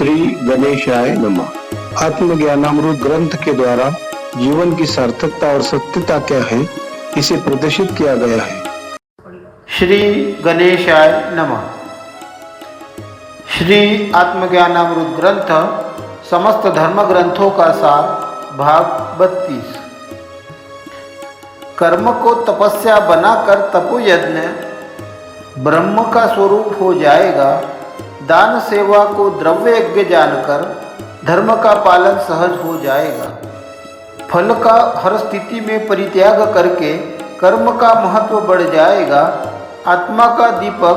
श्री गणेशाय नमः। आत्मज्ञानामृत ग्रंथ के द्वारा जीवन की सार्थकता और सत्यता क्या है, इसे प्रदर्शित किया गया है। श्री गणेशाय नमः। श्री आत्मज्ञानामृत ग्रंथ समस्त धर्म ग्रंथों का सार, भाग 32। कर्म को तपस्या बनाकर तपोयज्ञ ब्रह्म का स्वरूप हो जाएगा। दान सेवा को द्रव्य यज्ञ जानकर धर्म का पालन सहज हो जाएगा। फल का हर स्थिति में परित्याग करके कर्म का महत्व बढ़ जाएगा। आत्मा का दीपक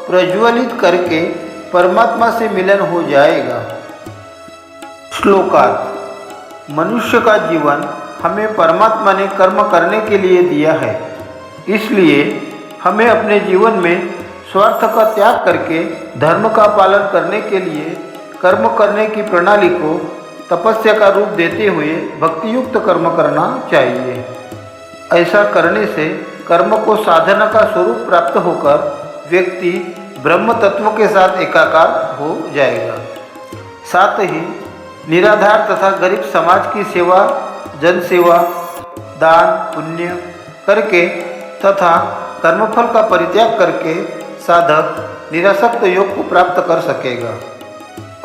प्रज्वलित करके परमात्मा से मिलन हो जाएगा। श्लोकार्थ। मनुष्य का जीवन हमें परमात्मा ने कर्म करने के लिए दिया है, इसलिए हमें अपने जीवन में स्वार्थ का त्याग करके धर्म का पालन करने के लिए कर्म करने की प्रणाली को तपस्या का रूप देते हुए भक्तियुक्त कर्म करना चाहिए। ऐसा करने से कर्म को साधना का स्वरूप प्राप्त होकर व्यक्ति ब्रह्म तत्व के साथ एकाकार हो जाएगा। साथ ही निराधार तथा गरीब समाज की सेवा, जन सेवा, दान पुण्य करके तथा कर्मफल का परित्याग करके साधक निरासक्त योग को प्राप्त कर सकेगा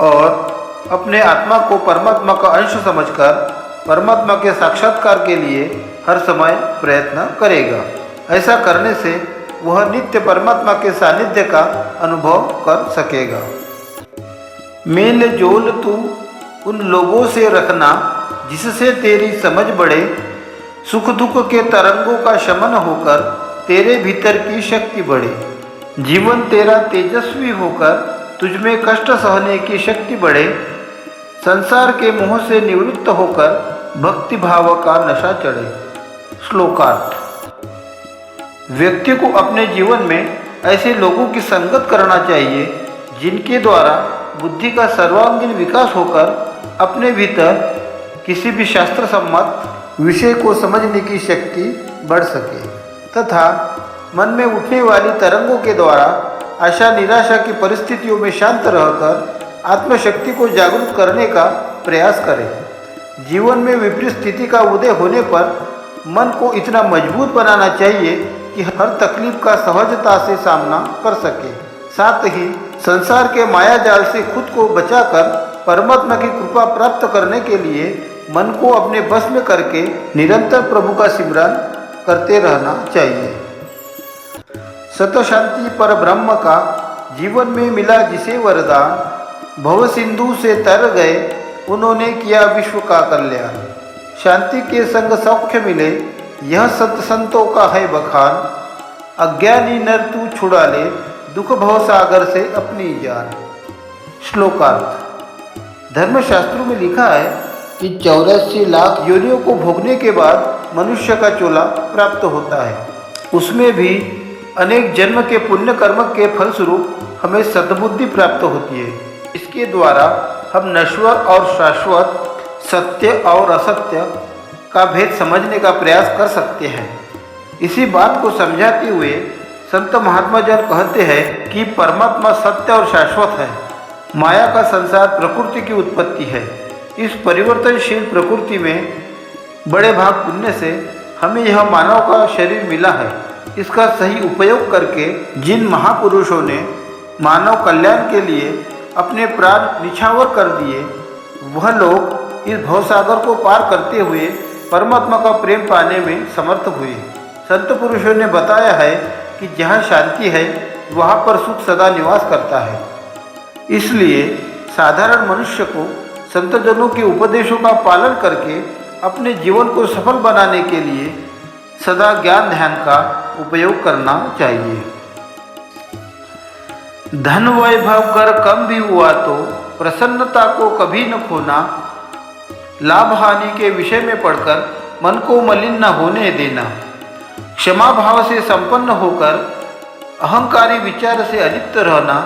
और अपने आत्मा को परमात्मा का अंश समझकर परमात्मा के साक्षात्कार के लिए हर समय प्रयत्न करेगा। ऐसा करने से वह नित्य परमात्मा के सानिध्य का अनुभव कर सकेगा। मेल जोल तू उन लोगों से रखना जिससे तेरी समझ बढ़े, सुख दुख के तरंगों का शमन होकर तेरे भीतर की शक्ति बढ़े। जीवन तेरा तेजस्वी होकर तुझमें कष्ट सहने की शक्ति बढ़े। संसार के मोह से निवृत्त होकर भक्ति भाव का नशा चढ़े। श्लोकार्थ। व्यक्ति को अपने जीवन में ऐसे लोगों की संगत करना चाहिए जिनके द्वारा बुद्धि का सर्वांगीण विकास होकर अपने भीतर किसी भी शास्त्र सम्मत विषय को समझने की शक्ति बढ़ सके तथा मन में उठने वाली तरंगों के द्वारा आशा निराशा की परिस्थितियों में शांत रहकर आत्मशक्ति को जागरूक करने का प्रयास करें। जीवन में विपरीत स्थिति का उदय होने पर मन को इतना मजबूत बनाना चाहिए कि हर तकलीफ का सहजता से सामना कर सके। साथ ही संसार के माया जाल से खुद को बचाकर परमात्मा की कृपा प्राप्त करने के लिए मन को अपने बस में करके निरंतर प्रभु का सिमरन करते रहना चाहिए। सत शांति पर ब्रह्म का जीवन में मिला जिसे वरदान, भव सिंधु से तर गए उन्होंने किया विश्व का कल्याण। शांति के संग सौख्य मिले यह सत संतों का है बखान। अज्ञानी नर तू छुड़ा ले दुख भव सागर से अपनी जान। श्लोकार्थ। धर्मशास्त्रों में लिखा है कि 84 लाख योनियों को भोगने के बाद मनुष्य का चोला प्राप्त होता है। उसमें भी अनेक जन्म के पुण्य कर्म के फलस्वरूप हमें सद्बुद्धि प्राप्त होती है। इसके द्वारा हम नश्वर और शाश्वत, सत्य और असत्य का भेद समझने का प्रयास कर सकते हैं। इसी बात को समझाते हुए संत महात्मा जन कहते हैं कि परमात्मा सत्य और शाश्वत है। माया का संसार प्रकृति की उत्पत्ति है। इस परिवर्तनशील प्रकृति में बड़े भाग पुण्य से हमें यह मानव का शरीर मिला है। इसका सही उपयोग करके जिन महापुरुषों ने मानव कल्याण के लिए अपने प्राण निछावर कर दिए, वह लोग इस भवसागर को पार करते हुए परमात्मा का प्रेम पाने में समर्थ हुए। संत पुरुषों ने बताया है कि जहाँ शांति है वहाँ पर सुख सदा निवास करता है। इसलिए साधारण मनुष्य को संतजनों के उपदेशों का पालन करके अपने जीवन को सफल बनाने के लिए सदा ज्ञान ध्यान का उपयोग करना चाहिए। धन वैभव कर कम भी हुआ तो प्रसन्नता को कभी न खोना। लाभ हानि के विषय में पढ़कर मन को मलिन न होने देना। क्षमा भाव से संपन्न होकर अहंकारी विचार से अलिप्त रहना।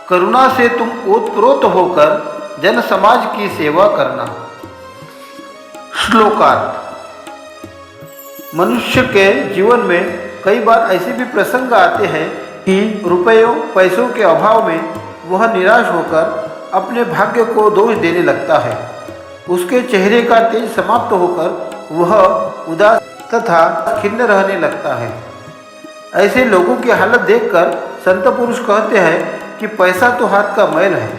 करुणा से तुम ओतप्रोत होकर जन समाज की सेवा करना। श्लोकार्थ। मनुष्य के जीवन में कई बार ऐसे भी प्रसंग आते हैं कि रुपयों पैसों के अभाव में वह निराश होकर अपने भाग्य को दोष देने लगता है। उसके चेहरे का तेज समाप्त होकर वह उदास तथा खिन्न रहने लगता है। ऐसे लोगों की हालत देखकर संत पुरुष कहते हैं कि पैसा तो हाथ का मैल है।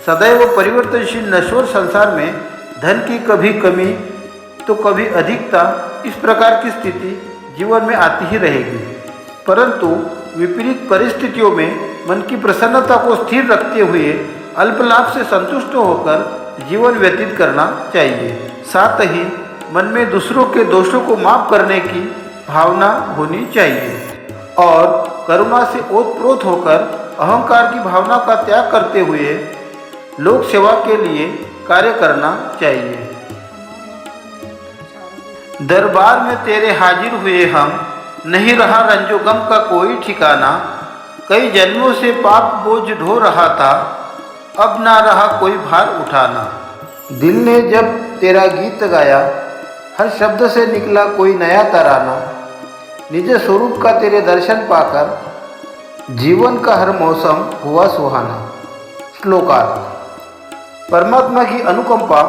सदैव परिवर्तनशील नश्वर संसार में धन की कभी कमी तो कभी अधिकता, इस प्रकार की स्थिति जीवन में आती ही रहेगी। परंतु विपरीत परिस्थितियों में मन की प्रसन्नता को स्थिर रखते हुए अल्प लाभ से संतुष्ट होकर जीवन व्यतीत करना चाहिए। साथ ही मन में दूसरों के दोषों को माफ करने की भावना होनी चाहिए और करुणा से ओतप्रोत होकर अहंकार की भावना का त्याग करते हुए लोक सेवा के लिए कार्य करना चाहिए। दरबार में तेरे हाजिर हुए हम, नहीं रहा रंजो गम का कोई ठिकाना। कई जन्मों से पाप बोझ ढो रहा था, अब ना रहा कोई भार उठाना। दिल ने जब तेरा गीत गाया, हर शब्द से निकला कोई नया तराना। निज स्वरूप का तेरे दर्शन पाकर जीवन का हर मौसम हुआ सुहाना। श्लोकार्थ। परमात्मा की अनुकंपा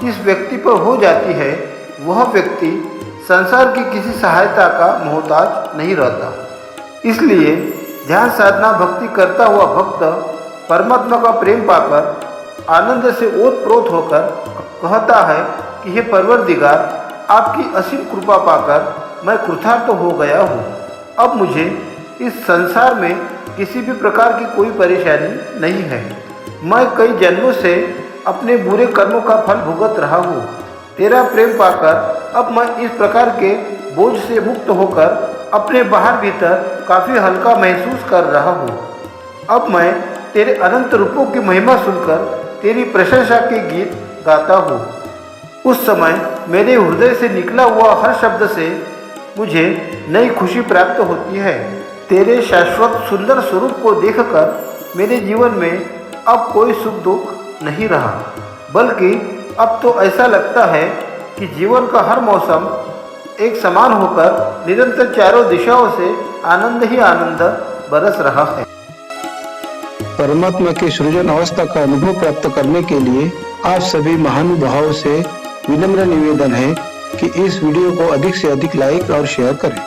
जिस व्यक्ति पर हो जाती है वह व्यक्ति संसार की किसी सहायता का मोहताज नहीं रहता। इसलिए ध्यान साधना भक्ति करता हुआ भक्त परमात्मा का प्रेम पाकर आनंद से ओतप्रोत होकर कहता है कि हे परवरदिगार, आपकी असीम कृपा पाकर मैं कृतार्थ हो गया हूँ। अब मुझे इस संसार में किसी भी प्रकार की कोई परेशानी नहीं है। मैं कई जन्मों से अपने बुरे कर्मों का फल भुगत रहा हूँ। तेरा प्रेम पाकर अब मैं इस प्रकार के बोझ से मुक्त होकर अपने बाहर भीतर काफ़ी हल्का महसूस कर रहा हूँ। अब मैं तेरे अनंत रूपों की महिमा सुनकर तेरी प्रशंसा के गीत गाता हूँ। उस समय मेरे हृदय से निकला हुआ हर शब्द से मुझे नई खुशी प्राप्त होती है। तेरे शाश्वत सुंदर स्वरूप को देखकर मेरे जीवन में अब कोई सुख दुख नहीं रहा, बल्कि अब तो ऐसा लगता है कि जीवन का हर मौसम एक समान होकर निरंतर चारों दिशाओं से आनंद ही आनंद बरस रहा है। परमात्मा की सृजन अवस्था का अनुभव प्राप्त करने के लिए आप सभी महानुभावों से विनम्र निवेदन है कि इस वीडियो को अधिक से अधिक लाइक और शेयर करें।